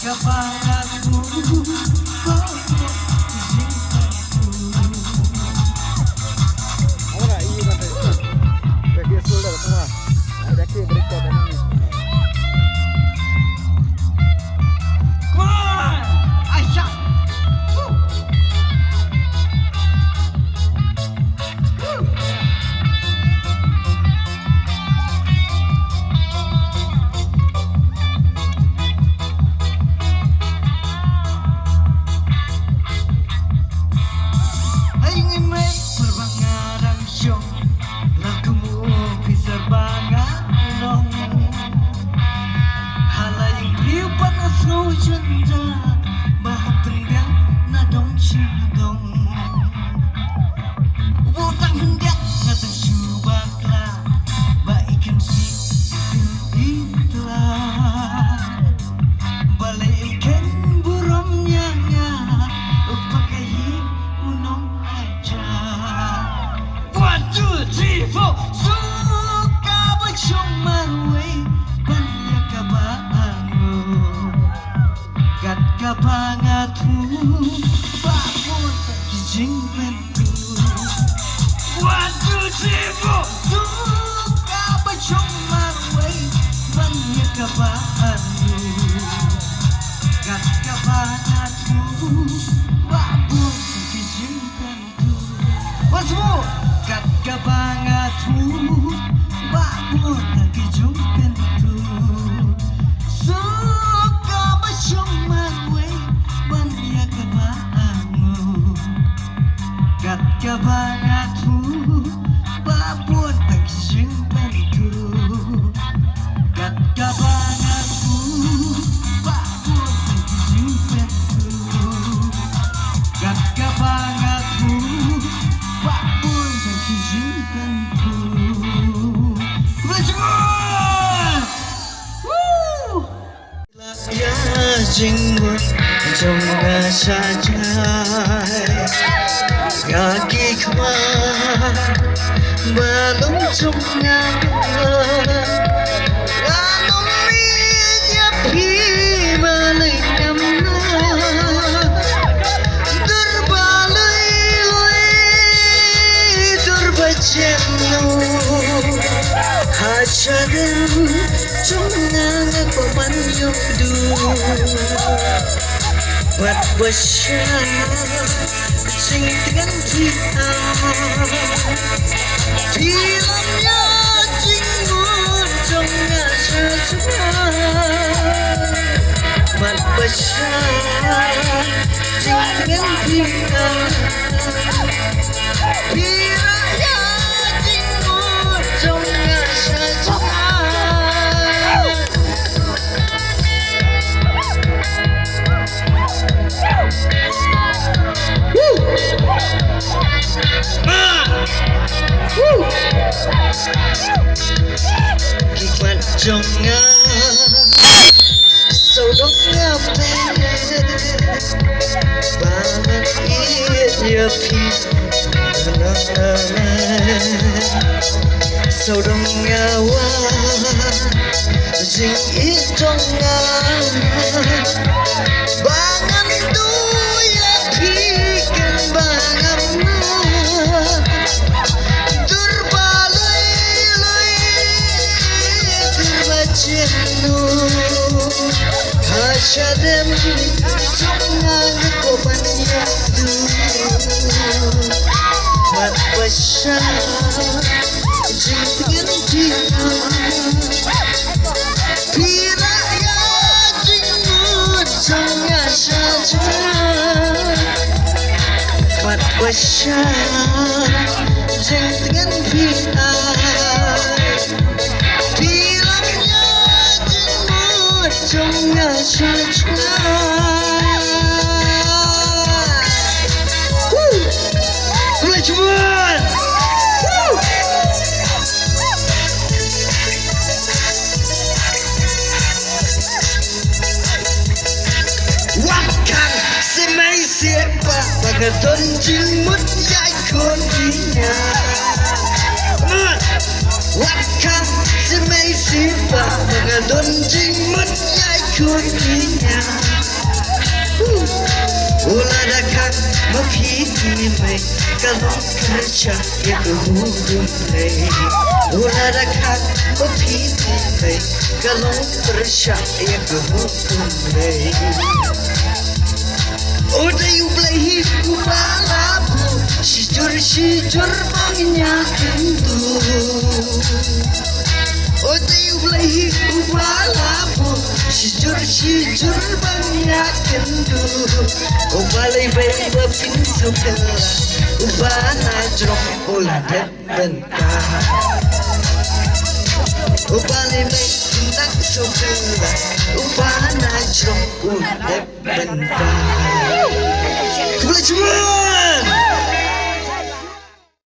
kapangatmu bago Ahora ahí va a aquí es soldado semua. Ada ke berikut ini. Kapangatmu bago gising pentu. 1, 2, 3, 4 suka bercumaway banyak kapaanmu. Kat kapangatmu bago gising pentu. Once more. Kat kapangatmu bago gising pentu. Suka bercumaway banyak kapaanmu. Kat kapangatmu babon tagising pentu. Kat kapangatmu babon tagising pentu. Kat kapangatmu babon tagising pentu. Let's go! Woo! Ya jinggot jongga saja kaki kemar belum jongga anum ya pi balai namna terbalai loi terbacenu hasadem jongga paman yukdu buat bersama sing dengan kita filmnya jinggut jongga saja buat bersama sing dengan kita filmnya jinggut jongga saja. Kikmat jongga sodongnya banget iya pi sodongnya wa jing itongnya bangan tu ya pi kan bangamna Hasadem sungang ko banyakdu mat basa jingin kita pira ya jinggut sunga saja mat basa jingin kita jongga saja. Rich one. Wakang semai siapa pagaton jimut yai kondinya. Wakang semai siapa pagaton jimut yai คนดีงามโอลาดาคักมาพีดีไหมกะลองกระชากยังกะหูรุนเลยโอลาดาคักมาพีดีไหมกะลองกระชากยังกะหูรุนเลยโอ้ได้อยู่เปล่าฮิกูมาลาบูชิจรบางอยากเห็นดูโอ้ได้อยู่เปล่าฮิกูมาลาบูชิจรบางอยากเห็นดูโอ้บาเลยเว้ยว่าพินสุดละโอ้บาหาจรบโอ้ละเด็ดเป็นตาโอ้บาเลยเว้ยนักสุดละโอ้บาหาจรบโอ้ละเด็ดเป็นตาCome on!